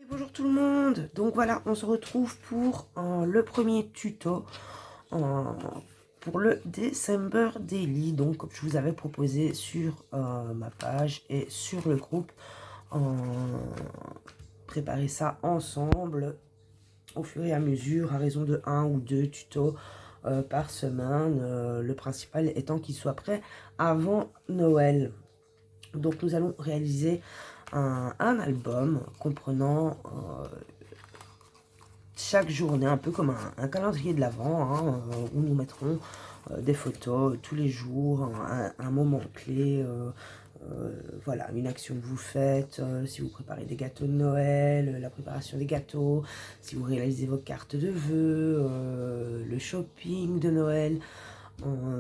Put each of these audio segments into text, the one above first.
Bonjour tout le monde, donc voilà, on se retrouve pour le premier tuto pour le December Daily, donc comme je vous avais proposé sur ma page et sur le groupe, préparer ça ensemble au fur et à mesure à raison de 1 ou 2 tutos par semaine, le principal étant qu'il soit prêt avant Noël. Donc nous allons réaliser un album comprenant chaque journée, un peu comme un calendrier de l'Avent, hein, où nous mettrons des photos tous les jours, un moment clé, voilà, une action que vous faites, si vous préparez des gâteaux de Noël, la préparation des gâteaux, si vous réalisez vos cartes de vœux, le shopping de Noël,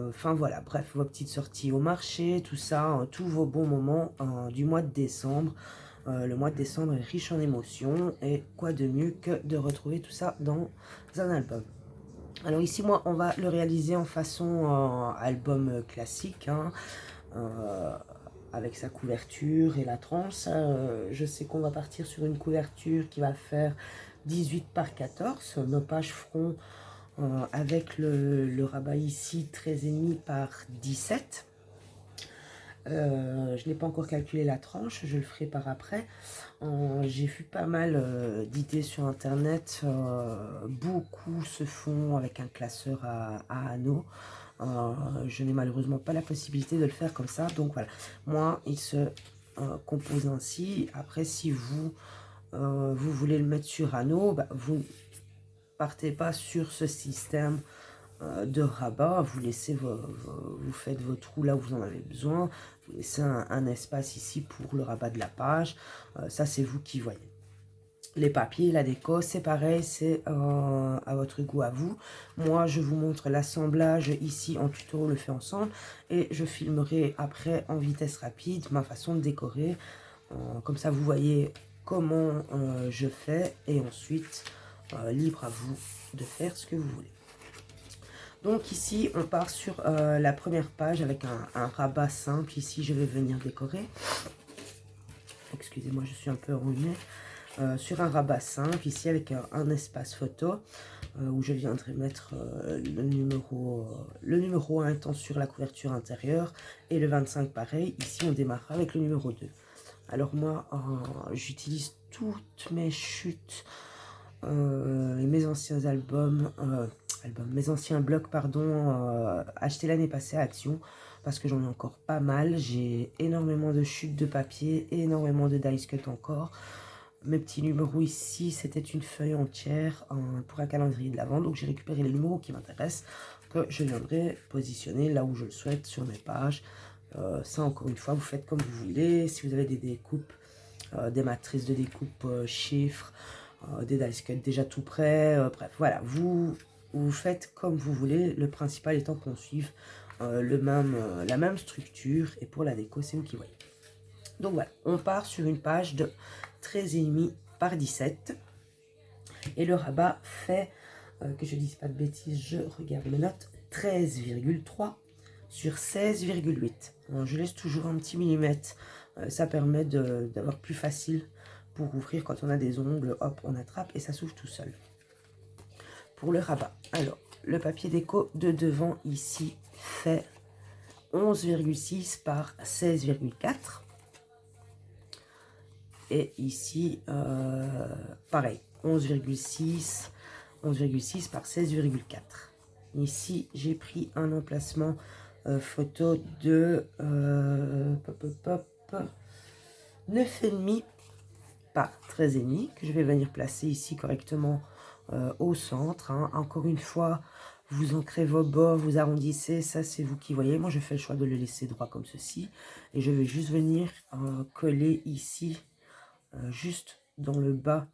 enfin voilà, bref, vos petites sorties au marché, tout ça, tous vos bons moments du mois de décembre. Le mois de décembre est riche en émotions et quoi de mieux que de retrouver tout ça dans un album. Alors ici, moi, on va le réaliser en façon album classique, hein, avec sa couverture et la tranche. Je sais qu'on va partir sur une couverture qui va faire 18 par 14. Nos pages feront avec le rabat ici 13,5 par 17. Je n'ai pas encore calculé la tranche, je le ferai par après. J'ai vu pas mal d'idées sur internet, beaucoup se font avec un classeur à anneaux. Je n'ai malheureusement pas la possibilité de le faire comme ça, donc voilà. Moi, il se compose ainsi. Après, si vous, vous voulez le mettre sur anneau, bah, vous partez pas sur ce système de rabat, vous laissez vous faites vos trous là où vous en avez besoin, vous laissez un espace ici pour le rabat de la page, ça c'est vous qui voyez. Les papiers, la déco, c'est pareil, c'est à votre goût, à vous. Moi, je vous montre l'assemblage ici en tuto, on le fait ensemble. Et je filmerai après en vitesse rapide ma façon de décorer. Comme ça, vous voyez comment je fais. Et ensuite, libre à vous de faire ce que vous voulez. Donc ici, on part sur la première page avec un rabat simple. Ici, je vais venir décorer. Excusez-moi, je suis un peu enrhumée. Sur un rabat simple, ici avec un espace photo, où je viendrai mettre le numéro 1 étant sur la couverture intérieure, et le 25 pareil. Ici, on démarrera avec le numéro 2. Alors moi, j'utilise toutes mes chutes, et mes anciens albums, mes anciens blocs, pardon, achetés l'année passée à Action, parce que j'en ai encore pas mal. J'ai énormément de chutes de papier, énormément de dice cut encore. Mes petits numéros ici, c'était une feuille entière pour un calendrier de l'Avent. Donc j'ai récupéré les numéros qui m'intéressent, que je viendrai positionner là où je le souhaite sur mes pages. Ça, encore une fois, vous faites comme vous voulez. Si vous avez des découpes, des matrices de découpe chiffres, des dice cut déjà tout prêts, bref, voilà, vous faites comme vous voulez. Le principal étant qu'on suive la même structure, et pour la déco, c'est vous qui voyez. Donc voilà, on part sur une page de 13,5 par 17. Et le rabat fait, que je ne dise pas de bêtises, je regarde mes notes, 13,3 sur 16,8. Je laisse toujours un petit millimètre. Ça permet d'avoir plus facile pour ouvrir quand on a des ongles. Hop, on attrape et ça s'ouvre tout seul. Pour le rabat, alors, le papier déco de devant ici fait 11,6 par 16,4. Et ici, pareil, 11,6 par 16,4. Ici, j'ai pris un emplacement photo de 9,5 par 13,5, que je vais venir placer ici correctement au centre. Hein. Encore une fois, vous ancrez vos bords, vous arrondissez, ça c'est vous qui voyez. Moi, je fais le choix de le laisser droit comme ceci. Et je vais juste venir coller ici, juste dans le bas,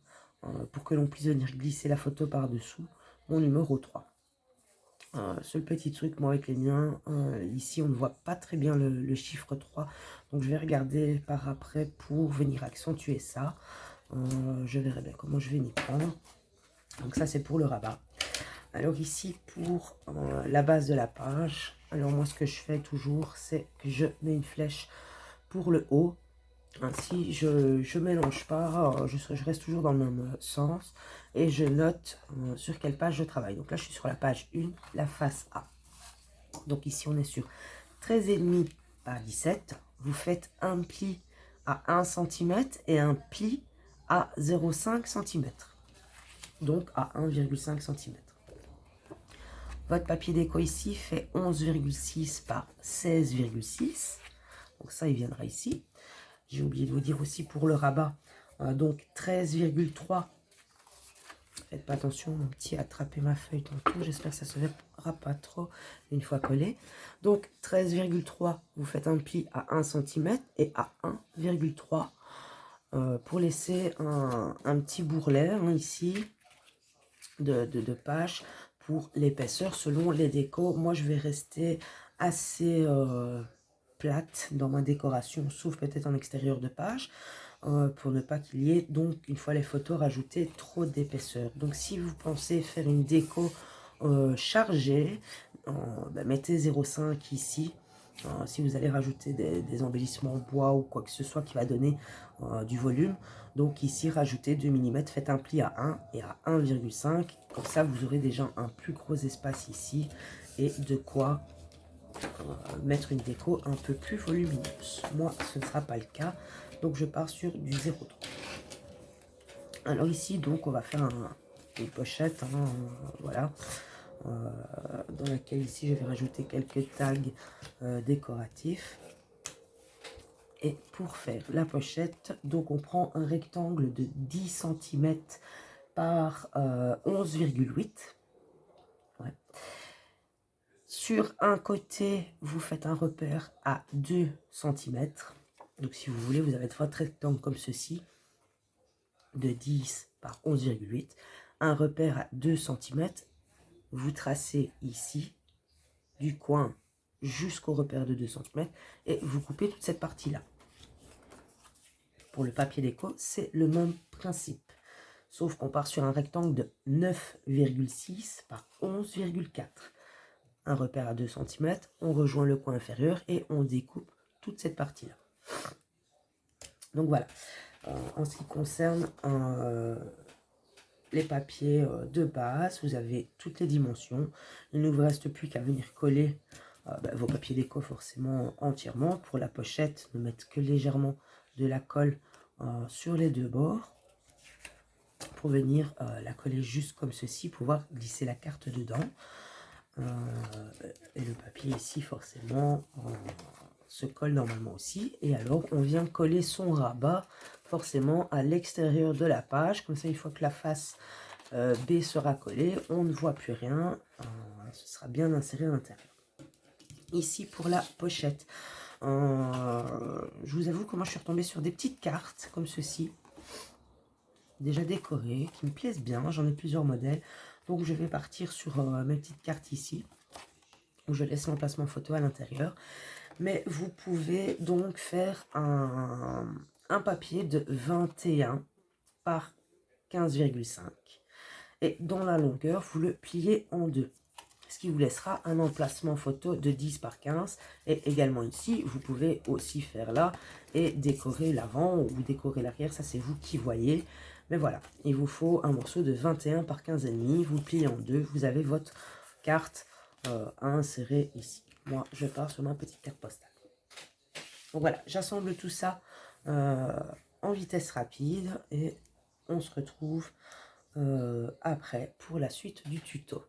pour que l'on puisse venir glisser la photo par-dessous, mon numéro 3. Seul petit truc, moi avec les miens, ici on ne voit pas très bien le chiffre 3, donc je vais regarder par après pour venir accentuer ça. Je verrai bien comment je vais m'y prendre. Donc ça c'est pour le rabat. Alors ici pour la base de la page, alors moi ce que je fais toujours, c'est que je mets une flèche pour le haut. Ainsi, je mélange pas, je reste toujours dans le même sens et je note sur quelle page je travaille. Donc là, je suis sur la page 1, la face A. Donc ici, on est sur 13,5 par 17. Vous faites un pli à 1 cm et un pli à 0,5 cm. Donc à 1,5 cm. Votre papier déco ici fait 11,6 par 16,6. Donc ça, il viendra ici. J'ai oublié de vous dire aussi pour le rabat, donc 13,3. Faites pas attention, mon petit a attrapé ma feuille tantôt. J'espère que ça ne se verra pas trop une fois collé. Donc 13,3, vous faites un pli à 1 cm et à 1,3 pour laisser un petit bourrelet ici de page pour l'épaisseur selon les décos. Moi, je vais rester assez plate dans ma décoration, sauf peut-être en extérieur de page, pour ne pas qu'il y ait, donc, une fois les photos, rajouter trop d'épaisseur. Donc, si vous pensez faire une déco chargée, mettez 0,5 ici. Si vous allez rajouter des embellissements en bois ou quoi que ce soit qui va donner du volume. Donc ici, rajoutez 2 mm, faites un pli à 1 et à 1,5. Comme ça, vous aurez déjà un plus gros espace ici et de quoi mettre une déco un peu plus volumineuse. Moi, ce ne sera pas le cas. Donc, je pars sur du 0,3. Alors ici, donc, on va faire une pochette. Voilà. Dans laquelle ici je vais rajouter quelques tags décoratifs. Et pour faire la pochette, donc on prend un rectangle de 10 cm par 11,8. Ouais. Sur un côté, vous faites un repère à 2 cm. Donc si vous voulez, vous avez votre rectangle comme ceci, de 10 par 11,8. Un repère à 2 cm. Vous tracez ici, du coin jusqu'au repère de 2 cm, et vous coupez toute cette partie-là. Pour le papier déco, c'est le même principe. Sauf qu'on part sur un rectangle de 9,6 par 11,4. Un repère à 2 cm, on rejoint le coin inférieur et on découpe toute cette partie-là. Donc voilà. En ce qui concerne les papiers de base, vous avez toutes les dimensions. Il ne vous reste plus qu'à venir coller vos papiers déco forcément entièrement. Pour la pochette, ne mettre que légèrement de la colle sur les deux bords pour venir la coller juste comme ceci, pouvoir glisser la carte dedans. Et le papier ici forcément se colle normalement aussi. Et alors on vient coller son rabat forcément à l'extérieur de la page. Comme ça, une fois que la face B sera collée, on ne voit plus rien. Ce sera bien inséré à l'intérieur. Ici pour la pochette, je vous avoue que moi je suis retombée sur des petites cartes comme ceci, déjà décorées, qui me plaisent bien. J'en ai plusieurs modèles. Donc je vais partir sur mes petites cartes ici, où je laisse l'emplacement photo à l'intérieur. Mais vous pouvez donc faire un papier de 21 par 15,5. Et dans la longueur, vous le pliez en deux. Ce qui vous laissera un emplacement photo de 10 par 15. Et également ici, vous pouvez aussi faire là et décorer l'avant ou décorer l'arrière. Ça, c'est vous qui voyez. Mais voilà, il vous faut un morceau de 21 par 15,5. Vous le pliez en deux. Vous avez votre carte à insérer ici. Moi, je pars sur ma petite carte postale. Donc voilà, j'assemble tout ça en vitesse rapide. Et on se retrouve après pour la suite du tuto.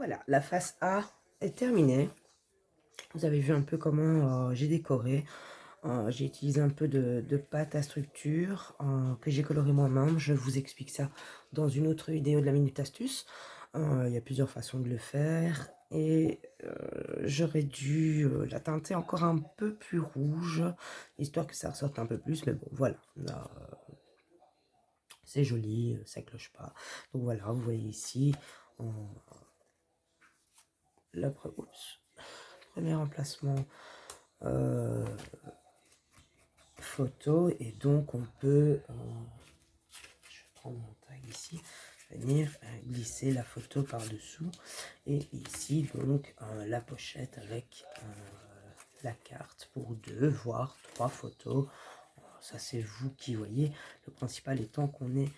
Voilà, la face A est terminée. Vous avez vu un peu comment j'ai décoré. J'ai utilisé un peu de pâte à structure que j'ai coloré moi-même. Je vous explique ça dans une autre vidéo de la Minute Astuce. Il y a plusieurs façons de le faire. Et j'aurais dû la teinter encore un peu plus rouge, histoire que ça ressorte un peu plus. Mais bon, voilà. Là, c'est joli, ça cloche pas. Donc voilà, vous voyez ici oups, premier emplacement photo. Et donc on peut, je vais prendre mon tag ici, venir glisser la photo par dessous. Et ici donc la pochette avec la carte pour 2 voire 3 photos. Ça c'est vous qui voyez. Le principal étant qu'on est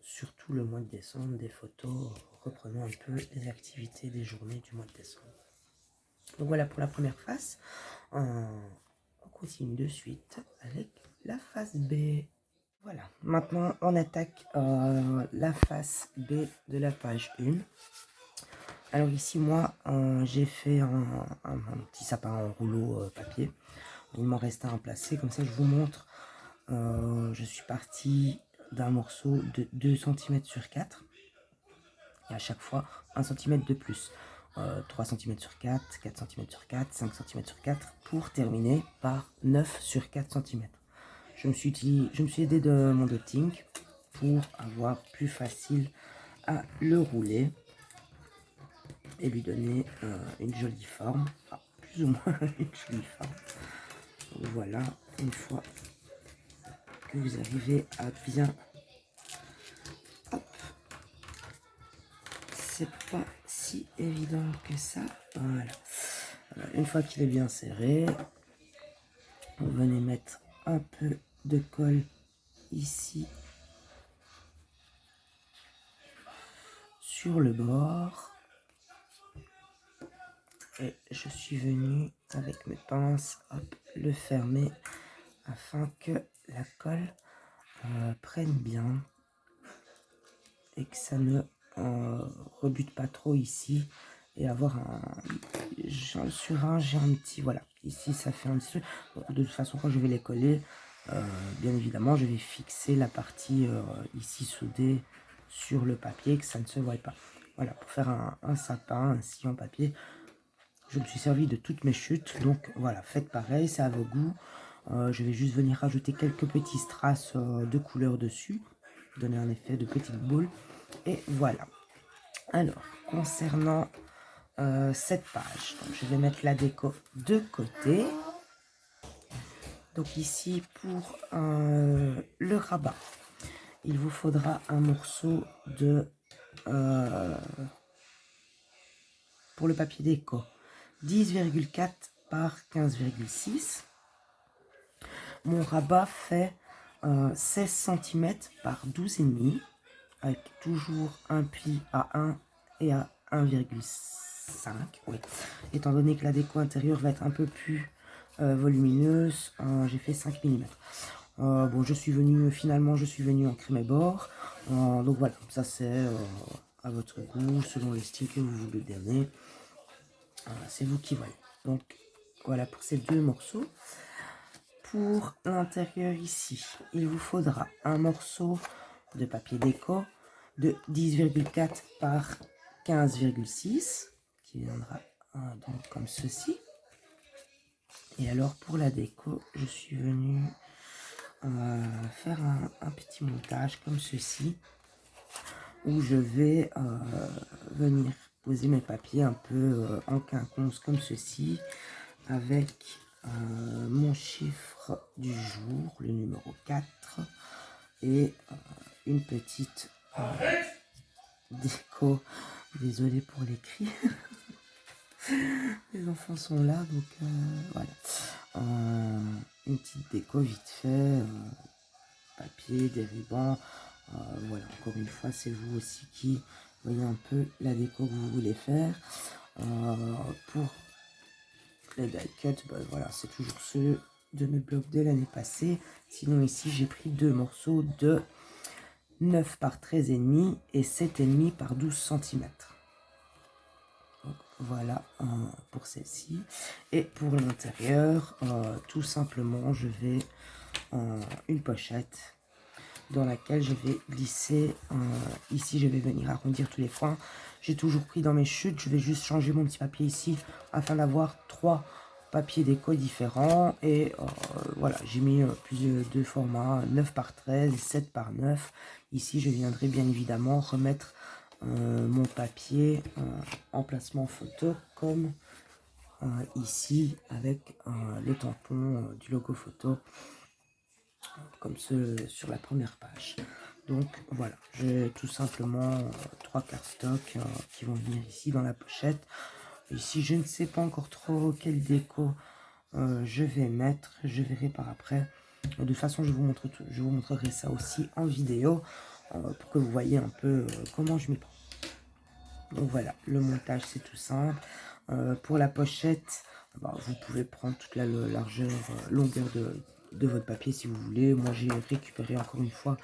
surtout le mois de décembre, des photos reprenant un peu les activités des journées du mois de décembre. Donc voilà pour la première face. On continue de suite avec la face B. Voilà, maintenant on attaque la face B de la page 1. Alors ici moi j'ai fait un petit sapin en rouleau papier. Il m'en reste un à placer, comme ça je vous montre. Je suis parti d'un morceau de 2 cm sur 4. Et à chaque fois 1 cm de plus. 3 cm sur 4, 4 cm sur 4, 5 cm sur 4 pour terminer par 9 sur 4 cm. Je me suis aidé de mon dotting pour avoir plus facile à le rouler et lui donner une jolie forme, plus ou moins une jolie forme. Donc voilà, une fois que vous arrivez à bien, c'est pas si évident que ça. Voilà. Une fois qu'il est bien serré, vous venez mettre un peu de colle ici sur le bord. Et je suis venu avec mes pinces, hop, le fermer afin que la colle prenne bien et que ça ne rebute pas trop ici. Et avoir sur un j'ai un petit, voilà, ici ça fait un petit truc. De toute façon quand je vais les coller, bien évidemment je vais fixer la partie ici soudée sur le papier, que ça ne se voit pas. Voilà, pour faire un sapin ainsi en papier, je me suis servi de toutes mes chutes. Donc voilà, faites pareil, c'est à vos goûts. Je vais juste venir rajouter quelques petits strass de couleur dessus, donner un effet de petite boule. Et voilà. Alors, concernant cette page, donc je vais mettre la déco de côté. Donc ici, pour le rabat, il vous faudra un morceau de... pour le papier déco, 10,4 par 15,6. Mon rabat fait 16 cm par 12,5, avec toujours un pli à 1 et à 1,5. Oui. Étant donné que la déco intérieure va être un peu plus volumineuse, j'ai fait 5 mm. Bon, finalement je suis venu en crémé bord. Donc voilà, ça c'est à votre goût, selon le style que vous voulez donner. C'est vous qui voyez. Donc voilà pour ces deux morceaux. Pour l'intérieur ici, il vous faudra un morceau de papier déco de 10,4 par 15,6 qui viendra donc comme ceci. Et alors pour la déco, je suis venu faire un petit montage comme ceci, où je vais venir poser mes papiers un peu en quinconce comme ceci, avec mon chiffre du jour, le numéro 4, et une petite déco. Désolée pour les cris. Les enfants sont là, donc voilà. Une petite déco vite fait, papier, des rubans. Voilà, encore une fois, c'est vous aussi qui voyez un peu la déco que vous voulez faire. Pour les die cuts, ben voilà, c'est toujours ceux de mes blocs de l'année passée. Sinon ici, j'ai pris deux morceaux de 9 par 13,5 et 7,5 par 12 cm. voilà pour celle-ci. Et pour l'intérieur, tout simplement, je vais une pochette dans laquelle je vais glisser, ici je vais venir arrondir tous les coins. J'ai toujours pris dans mes chutes, je vais juste changer mon petit papier ici afin d'avoir 3 papiers déco différents. Et voilà, j'ai mis deux formats, 9 par 13 et 7 par 9. Ici je viendrai bien évidemment remettre mon papier emplacement photo comme ici avec le tampon du logo photo comme sur la première page. Donc voilà, j'ai tout simplement 3 cardstocks qui vont venir ici dans la pochette. Ici je ne sais pas encore trop quelle déco je vais mettre, je verrai par après. De toute façon je vous montrerai ça aussi en vidéo pour que vous voyez un peu comment je m'y prends. Donc voilà, le montage c'est tout simple. Pour la pochette, vous pouvez prendre toute la largeur, longueur de votre papier si vous voulez. Moi j'ai récupéré encore une fois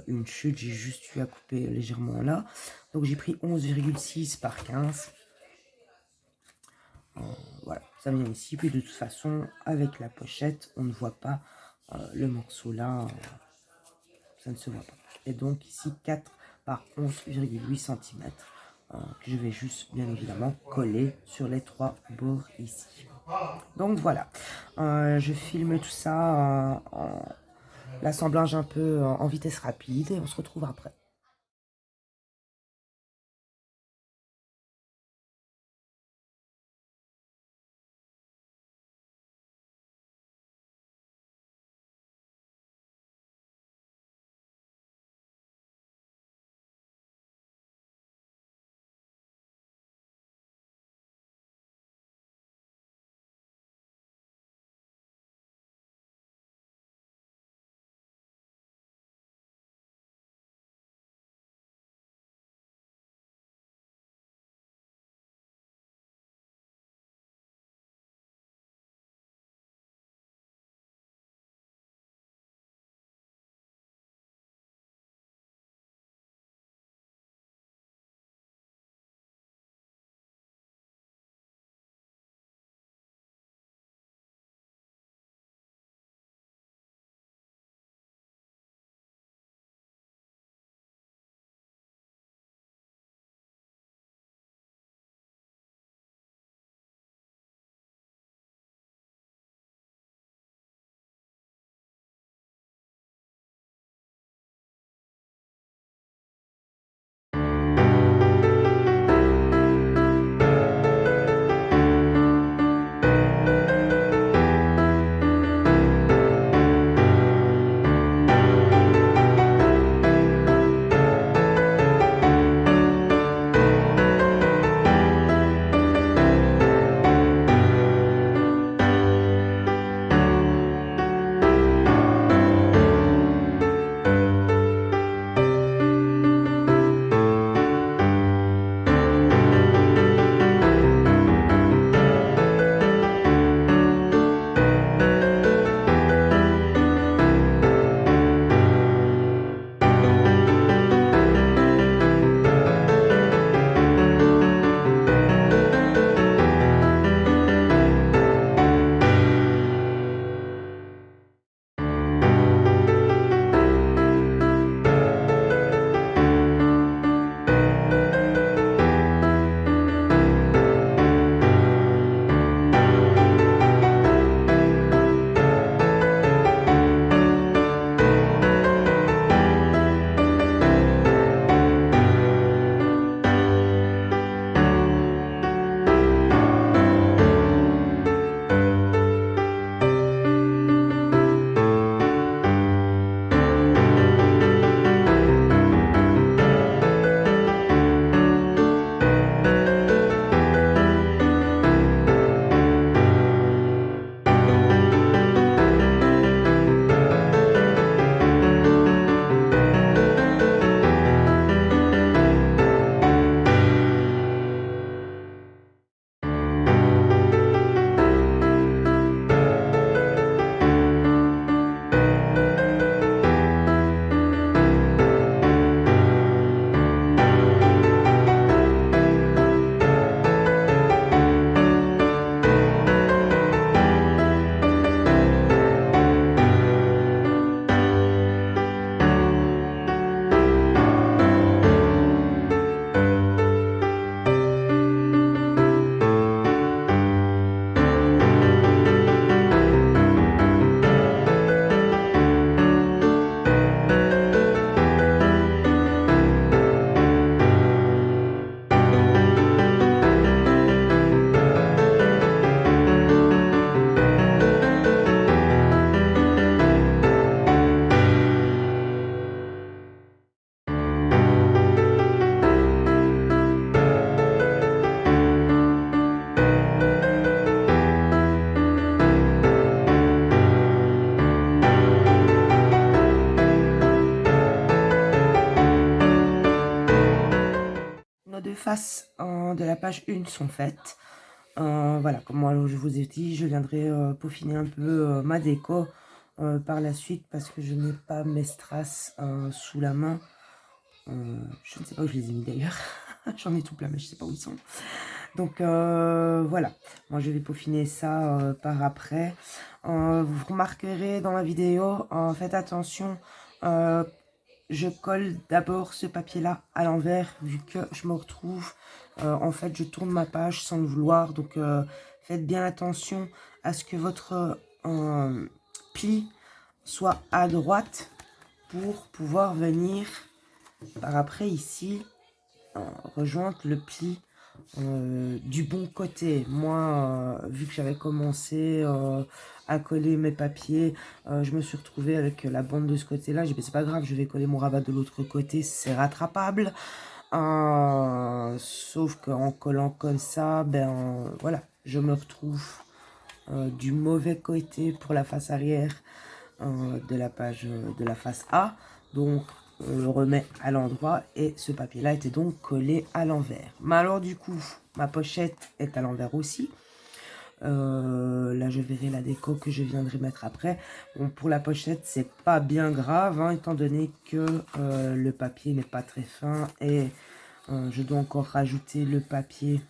une chute, j'ai juste eu à couper légèrement là. Donc j'ai pris 11,6 par 15. Voilà, ça vient ici. Puis de toute façon, avec la pochette, on ne voit pas le morceau là. Ça ne se voit pas. Et donc ici 4 par 11,8 cm que je vais juste bien évidemment coller sur les 3 bords ici. Donc voilà, je filme tout ça en l'assemblage un peu en vitesse rapide et on se retrouve après. faces de la page 1 sont faites. Voilà, comme moi je vous ai dit, je viendrai peaufiner un peu ma déco par la suite parce que je n'ai pas mes strass sous la main. Je ne sais pas où je les ai mis d'ailleurs. J'en ai tout plein mais je ne sais pas où ils sont. Donc voilà, moi je vais peaufiner ça par après. Vous remarquerez dans la vidéo, faites attention, je colle d'abord ce papier là à l'envers vu que je me retrouve, en fait je tourne ma page sans le vouloir. Donc faites bien attention à ce que votre pli soit à droite pour pouvoir venir par après ici rejoindre le pli du bon côté. Moi, vu que j'avais commencé à coller mes papiers, je me suis retrouvée avec la bande de ce côté-là. J'ai dit, c'est pas grave, je vais coller mon rabat de l'autre côté, c'est rattrapable. Sauf qu'en collant comme ça, ben voilà, je me retrouve du mauvais côté pour la face arrière de la page de la face A. Donc on le remet à l'endroit et ce papier là était donc collé à l'envers. Mais alors du coup ma pochette est à l'envers aussi. Là je verrai la déco que je viendrai mettre après. Bon, pour la pochette c'est pas bien grave hein, étant donné que le papier n'est pas très fin et je dois encore rajouter le papier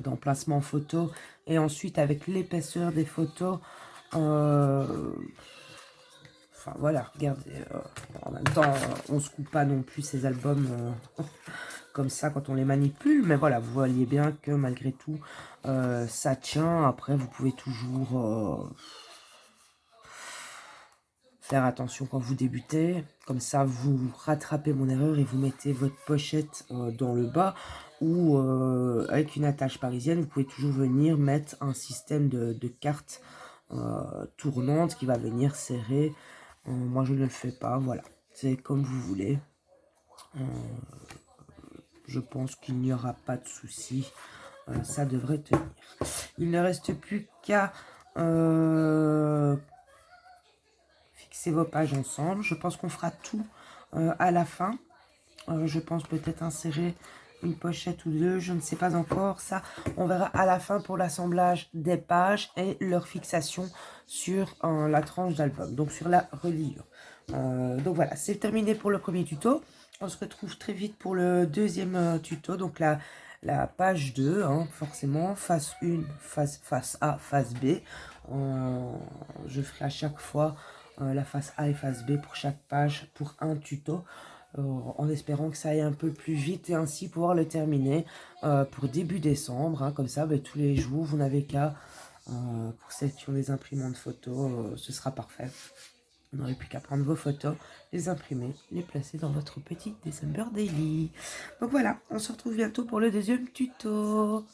d'emplacement photo et ensuite avec l'épaisseur des photos enfin voilà, regardez, en même temps, on se coupe pas non plus ces albums comme ça quand on les manipule. Mais voilà, vous voyez bien que malgré tout, ça tient. Après, vous pouvez toujours faire attention quand vous débutez. Comme ça, vous rattrapez mon erreur et vous mettez votre pochette dans le bas. Ou avec une attache parisienne, vous pouvez toujours venir mettre un système de cartes tournantes qui va venir serrer. Moi je ne le fais pas, voilà, c'est comme vous voulez. Je pense qu'il n'y aura pas de souci, ça devrait tenir. Il ne reste plus qu'à fixer vos pages ensemble. Je pense qu'on fera tout à la fin. Je pense peut-être insérer une pochette ou deux, je ne sais pas encore. Ça, on verra à la fin pour l'assemblage des pages et leur fixation sur la tranche d'album, donc sur la reliure. Donc voilà, c'est terminé pour le premier tuto. On se retrouve très vite pour le deuxième tuto, donc la page 2, hein, forcément, face 1, face A, face B. Je ferai à chaque fois la face A et face B pour chaque page pour un tuto. En espérant que ça aille un peu plus vite et ainsi pouvoir le terminer pour début décembre. Hein, comme ça, ben, tous les jours, vous n'avez qu'à, pour celles qui ont des imprimantes photos, ce sera parfait. Vous n'aurez plus qu'à prendre vos photos, les imprimer, les placer dans votre petit December Daily. Donc voilà, on se retrouve bientôt pour le deuxième tuto.